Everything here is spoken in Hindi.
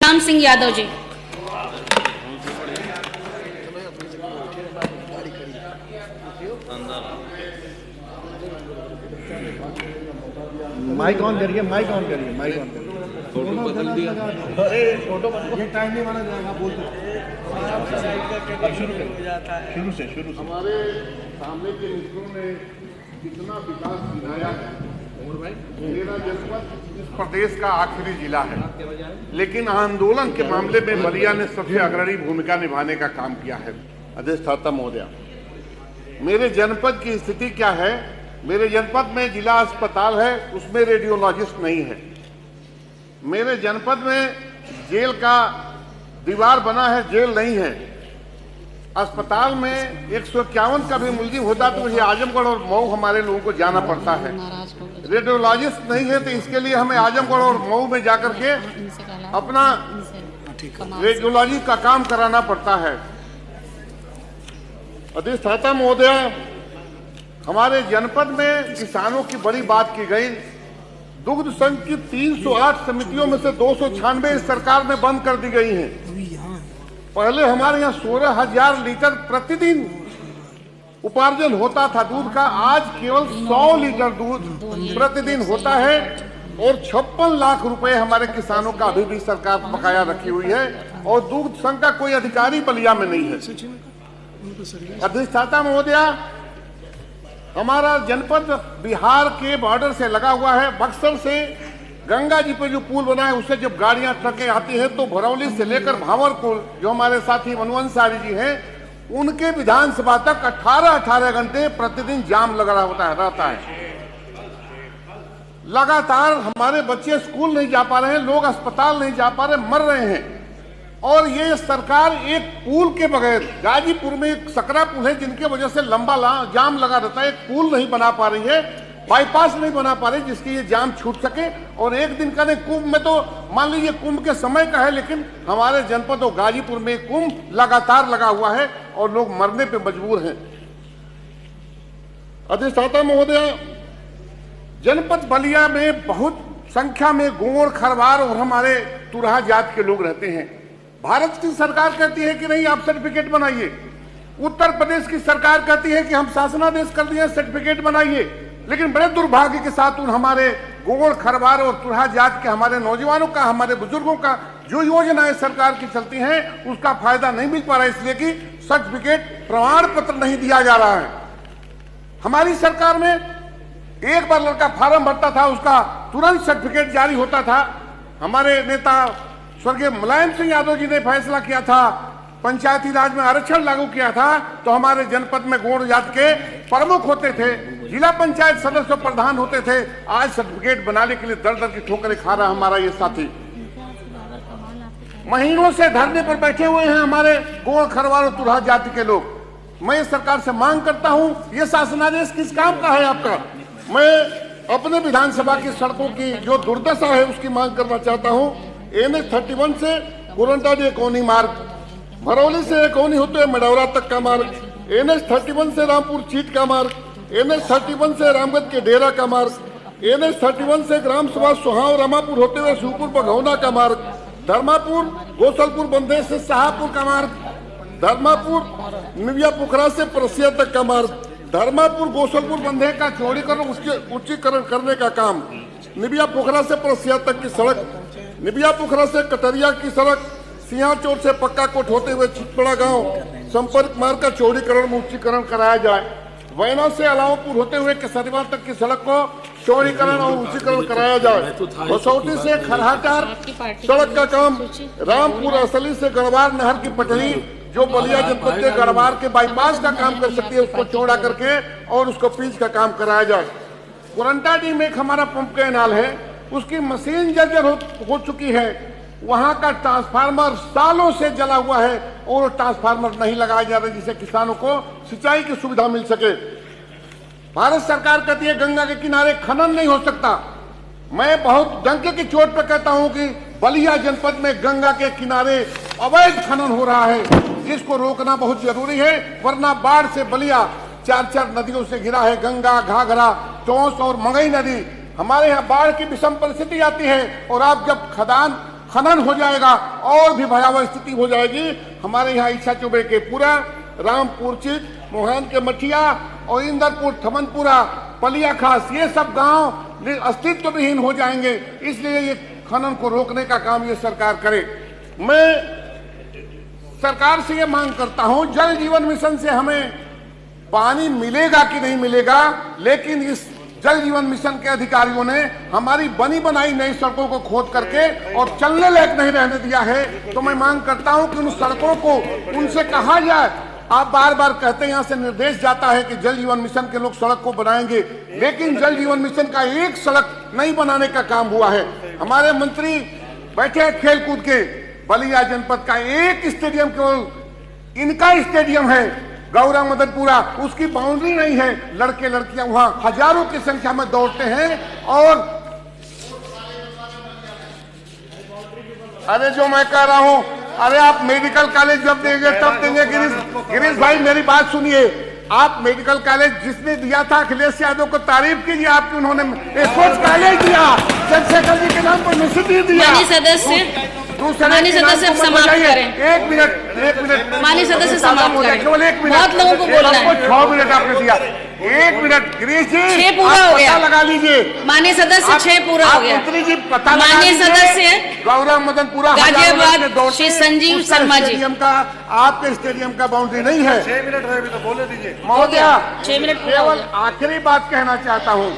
राम सिंह यादव जी। माइक ऑन करिए, माइक ऑन करिए, माइक ऑन करिए। फोटो बदल दिया। अरे फोटो ये टाइम नहीं माना जाएगा, बोलते शुरू से हमारे सामने के मित्रों ने कितना विकास दिलाया है। मेरा जनपद इस प्रदेश का आखिरी जिला है, लेकिन आंदोलन के मामले में बलिया ने सबसे अग्रणी भूमिका निभाने का काम किया है। अधिष्ठाता महोदय, मेरे जनपद की स्थिति क्या है? मेरे जनपद में जिला अस्पताल है, उसमें रेडियोलॉजिस्ट नहीं है। मेरे जनपद में जेल का दीवार बना है, जेल नहीं है। अस्पताल में 151 का भी मुलजिम होता तो ये आजमगढ़ और मऊ हमारे लोगों को जाना पड़ता है। रेडियोलॉजिस्ट नहीं है तो इसके लिए हमें आजमगढ़ और मऊ में जाकर के अपना रेडियोलॉजी का काम कराना पड़ता है। अधिष्ठाता महोदय, हमारे जनपद में किसानों की बड़ी बात की गई। दुग्ध संघ की 308 समितियों में से 296 इस सरकार में बंद कर दी गई हैं। पहले हमारे यहाँ 16,000 लीटर प्रतिदिन उपार्जन होता था दूध का, आज केवल 100 लीटर दूध प्रतिदिन होता है और 56 लाख रुपए हमारे किसानों का अभी भी सरकार बकाया रखी हुई है और दुग्ध संघ का कोई अधिकारी बलिया में नहीं है। अधिष्ठाता महोदया, हमारा जनपद बिहार के बॉर्डर से लगा हुआ है। बक्सर से गंगा जी पे जो पुल बना है उससे जब गाड़ियां ट्रकें आती हैं तो भरौली से लेकर भावरपुर, जो हमारे साथी मनवंसारी जी हैं, उनके विधानसभा तक 18-18 घंटे प्रतिदिन जाम लगा रहता है। लगातार हमारे बच्चे स्कूल नहीं जा पा रहे हैं, लोग अस्पताल नहीं जा पा रहे, मर रहे हैं। और ये सरकार एक पुल के बगैर, गाजीपुर में एक सकरा पुल है जिनके वजह से लंबा जाम लगा रहता है, एक पुल नहीं बना पा रही है, बाईपास नहीं बना पा रही जिसकी ये जाम छूट सके। और एक दिन का नहीं, कुंभ में तो मान लीजिए कुंभ के समय का है, लेकिन हमारे जनपद और गाजीपुर में कुंभ लगातार लगा हुआ है और लोग मरने पे मजबूर हैं। अधिष्ठाता महोदय, जनपद बलिया में बहुत संख्या में गोंड, खरवार और हमारे तुरहा जात के लोग रहते हैं। भारत की सरकार कहती है कि नहीं आप सर्टिफिकेट बनाइए, उत्तर प्रदेश की सरकार कहती है कि हम शासनादेश कर दिए सर्टिफिकेट बनाइए, लेकिन बड़े दुर्भाग्य के साथ उन हमारे गोंड, खरवार और तुरहा जात के हमारे नौजवानों का, हमारे बुजुर्गों का जो योजनाएं सरकार की चलती हैं उसका फायदा नहीं मिल पा रहा है, इसलिए कि सर्टिफिकेट, प्रमाण पत्र नहीं दिया जा रहा है। हमारी सरकार में एक बार लड़का फार्म भरता था, उसका तुरंत सर्टिफिकेट जारी होता था। हमारे नेता स्वर्गीय मुलायम सिंह यादव जी ने फैसला किया था, पंचायती राज में आरक्षण लागू किया था, तो हमारे जनपद में गोंड जात के प्रमुख होते थे, जिला पंचायत सदस्य प्रधान होते थे। आज सर्टिफिकेट बनाने के लिए दर दर की ठोकरें खा रहा हमारा ये साथी। महीनों से धरने पर बैठे हुए हैं हमारे गोंड, खरवार और तुरहा जाति के लोग। मैं सरकार से मांग करता हूं, ये शासनादेश किस काम का है आपका? मैं अपने विधानसभा की सड़कों की जो दुर्दशा है उसकी मांग करना चाहता हूं। NH 31 से कुरंटाडी एकौनी मार्ग, भरौली से एकौनी होते हुए मडौरा तक का मार्ग, NH 31 से रामपुर चीट का मार्ग, NH 31 से रामगढ़ के डेरा का मार्ग, NH 31 से ग्राम सभा सुहाव रामापुर होते हुए शिवपुर बघौना का मार्ग, धर्मापुर गोसलपुर बंदेज से शाहपुर का मार्ग, धर्मापुर निविया पोखरा से परसिया तक का मार्ग, धर्मापुर गोसलपुर बंधे का चौड़ीकरण, उसके उच्चीकरण करने का काम, निविया पोखरा से परसिया तक की सड़क, निबिया पोखरा से कटरिया की सड़क, सिंहाचोर से पक्का कोट होते हुए चितपड़ा गांव संपर्क मार्ग का चौड़ीकरण, उच्चीकरण कराया जाए। वैना से अलावपुर होते हुए केसरिया तक की सड़क को चौड़ीकरण और उच्चीकरण कराया जाए। बसौटी से खरहाटार सड़क का काम, रामपुर असली से गढ़वार नहर की पटरी जो बलिया जनपद के गढ़वार के बाईपास का काम कर सकती है, उसको चौड़ा करके और उसको पीच का काम कराया जाए। कुरंटाडी में एक हमारा पंप कैनाल है, उसकी मशीन जर्जर हो चुकी है, वहां का ट्रांसफार्मर सालों से जला हुआ है और ट्रांसफार्मर नहीं लगाया जा रहा जिससे किसानों को सिंचाई की सुविधा मिल सके। भारत सरकार कहती है गंगा के किनारे खनन नहीं हो सकता। मैं बहुत डंके की चोट पर कहता हूं कि बलिया जनपद में गंगा के किनारे अवैध खनन हो रहा है, जिसको रोकना बहुत जरूरी है, वरना बाढ़ से बलिया 4 नदियों से घिरा है, गंगा, घाघरा, टोंस और मंगई नदी। हमारे यहाँ बाढ़ की विषम परिस्थिति आती है और आप जब खदान खनन हो जाएगा और भी भयावह स्थिति हो जाएगी। हमारे यहाँ इच्छा चुबे के पूरा, रामपुर चित, मोहन के मठिया और इंदरपुर, थमनपुरा, पलिया खास, ये सब गांव अस्तित्व विहीन हो जाएंगे। इसलिए ये खनन को रोकने का काम ये सरकार करे। मैं सरकार से ये मांग करता हूं, जल जीवन मिशन से हमें पानी मिलेगा कि नहीं मिलेगा, लेकिन इस जल जीवन मिशन के अधिकारियों ने हमारी बनी बनाई नई सड़कों को खोद करके और चलने लायक नहीं रहने दिया है। तो मैं मांग करता हूं कि उन सड़कों को उनसे कहा जाए। आप बार बार कहते हैं, यहाँ से निर्देश जाता है कि जल जीवन मिशन के लोग सड़क को बनाएंगे, लेकिन जल जीवन मिशन का एक सड़क नहीं बनाने का काम हुआ है। हमारे मंत्री बैठे हैं खेलकूद के, बलिया जनपद का एक स्टेडियम केवल इनका स्टेडियम है, गौरा मदनपुरा, उसकी बाउंड्री नहीं है। लड़के लड़कियां वहां हजारों की संख्या में दौड़ते हैं। और अरे जो मैं कह रहा हूं, अरे आप मेडिकल कॉलेज जब देंगे तब देंगे। गिरीश भाई मेरी बात सुनिए, आप मेडिकल कॉलेज जिसने दिया था अखिलेश यादव को तारीफ कीजिए, आपकी उन्होंने स्पोर्ट्स कॉलेज दिया, चंद्रशेखर जी के नाम पर मिसिटी दिया। माननीय सदस्य समाप्त करें। एक मिनट माननीय सदस्य समाप्त करें, केवल 1 मिनट, बहुत लोगों को बोलना है। 6 मिनट आपने दिया, 1 मिनट। गिरीश जी 6 पूरा हो गया, लगा लीजिए। माननीय सदस्य 6 पूरा हो गया। मंत्री जी पता लगा माननीय लीजिए। गौरव गौरा मदनपुरा गाजियाबाद श्री संजीव शर्मा जी, स्टेडियम का, आपके स्टेडियम का बाउंड्री नहीं है। 6 मिनट रहे भी तो बोले दीजिए। महोदया 6 मिनट पूरा हो केवल गया। आखिरी बात कहना चाहता हूँ।